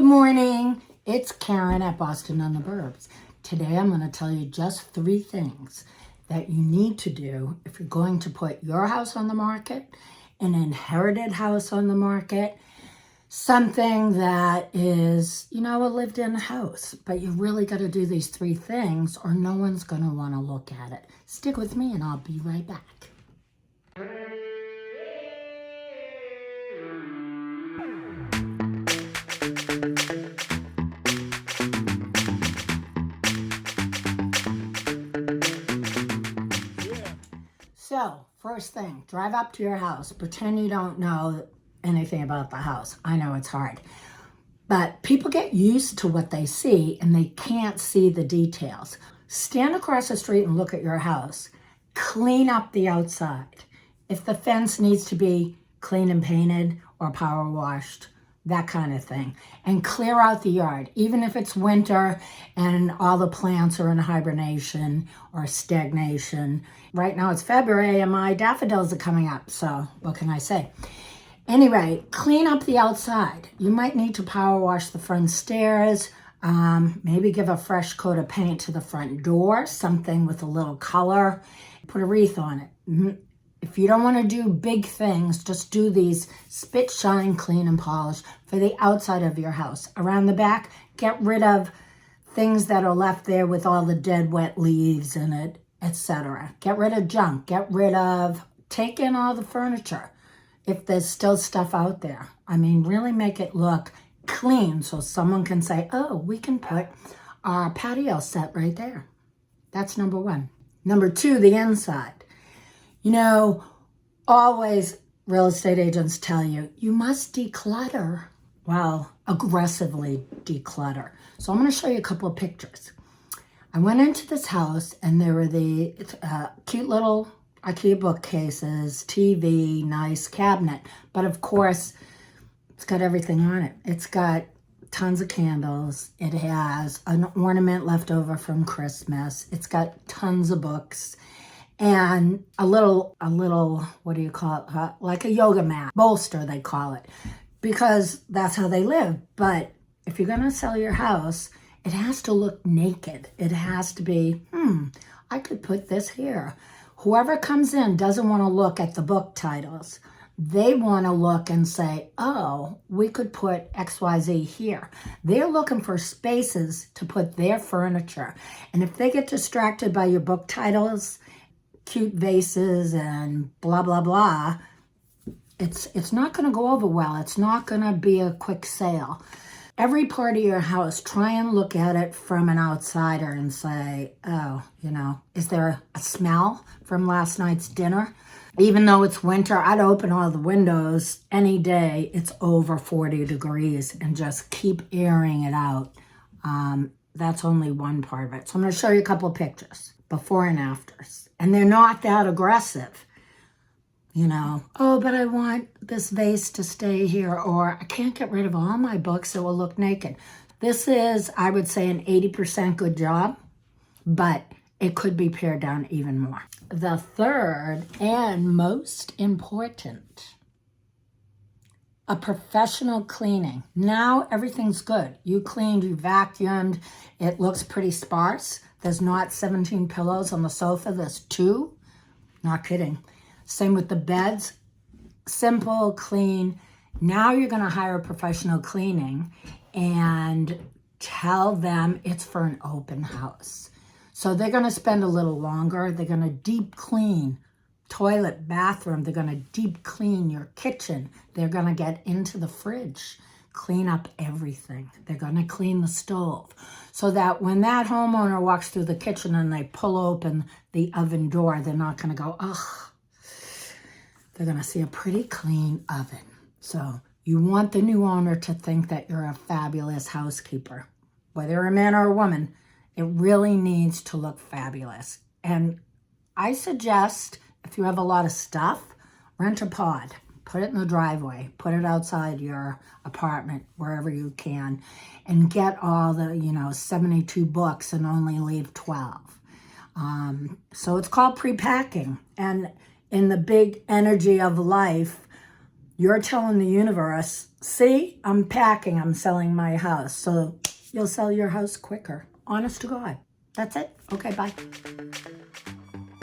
morning, it's Karen at Boston on the Burbs. Today I'm going to tell you just 3 things that you need to do if you're going to put your house on the market, an inherited house on the market, something that is, a lived-in house. But you really got to do these 3 things or no one's going to want to look at it. Stick with me and I'll be right back. So, first thing, drive up to your house. Pretend you don't know anything about the house. I know it's hard. But people get used to what they see and they can't see the details. Stand across the street and look at your house. Clean up the outside. If the fence needs to be clean and painted or power washed, that kind of thing. And clear out the yard, even if it's winter and all the plants are in hibernation or stagnation. Right now it's February and my daffodils are coming up, so what can I say? Anyway, clean up the outside. You might need to power wash the front stairs, maybe give a fresh coat of paint to the front door, something with a little color, put a wreath on it. If you don't want to do big things, just do these spit, shine, clean, and polish for the outside of your house. Around the back, get rid of things that are left there with all the dead, wet leaves in it, etc. Get rid of junk. Take in all the furniture if there's still stuff out there. I mean, really make it look clean so someone can say, oh, we can put our patio set right there. That's number 1. Number 2, the inside. Always real estate agents tell you, you must declutter. Well, aggressively declutter. So I'm going to show you a couple of pictures. I went into this house and there were the cute little IKEA bookcases, TV, nice cabinet. But of course, it's got everything on it. It's got tons of candles. It has an ornament left over from Christmas. It's got tons of books. And a little, what do you call it? Like a yoga mat, bolster they call it, because that's how they live. But if you're going to sell your house, it has to look naked. It has to be, I could put this here. Whoever comes in doesn't want to look at the book titles. They want to look and say, oh, we could put XYZ here. They're looking for spaces to put their furniture. And if they get distracted by your book titles, cute vases and blah, blah, blah, it's not going to go over well. It's not going to be a quick sale. Every part of your house, try and look at it from an outsider and say, oh, is there a smell from last night's dinner? Even though it's winter, I'd open all the windows any day. It's over 40 degrees and just keep airing it out. That's only one part of it. So I'm going to show you a couple of pictures, before and afters. And they're not that aggressive. Oh, but I want this vase to stay here, or I can't get rid of all my books, it will look naked. This is, I would say, an 80% good job, but it could be pared down even more. The third and most important, a professional cleaning. Now everything's good. You cleaned, you vacuumed, it looks pretty sparse. There's not 17 pillows on the sofa, there's 2. Not kidding. Same with the beds. Simple, clean. Now you're going to hire a professional cleaning and tell them it's for an open house. So they're going to spend a little longer. They're going to deep clean toilet, bathroom. They're going to deep clean your kitchen. They're going to get into the fridge, clean up everything. They're going to clean the stove so that when that homeowner walks through the kitchen and they pull open the oven door, they're not going to go, ugh. They're going to see a pretty clean oven. So you want the new owner to think that you're a fabulous housekeeper. Whether you're a man or a woman, it really needs to look fabulous. And I suggest, if you have a lot of stuff, rent a pod. Put it in the driveway. Put it outside your apartment, wherever you can. And get all the, 72 books and only leave 12. So it's called pre-packing. And in the big energy of life, You're telling the universe, see, I'm packing, I'm selling my house. So you'll sell your house quicker. Honest to God. That's it. Okay, bye.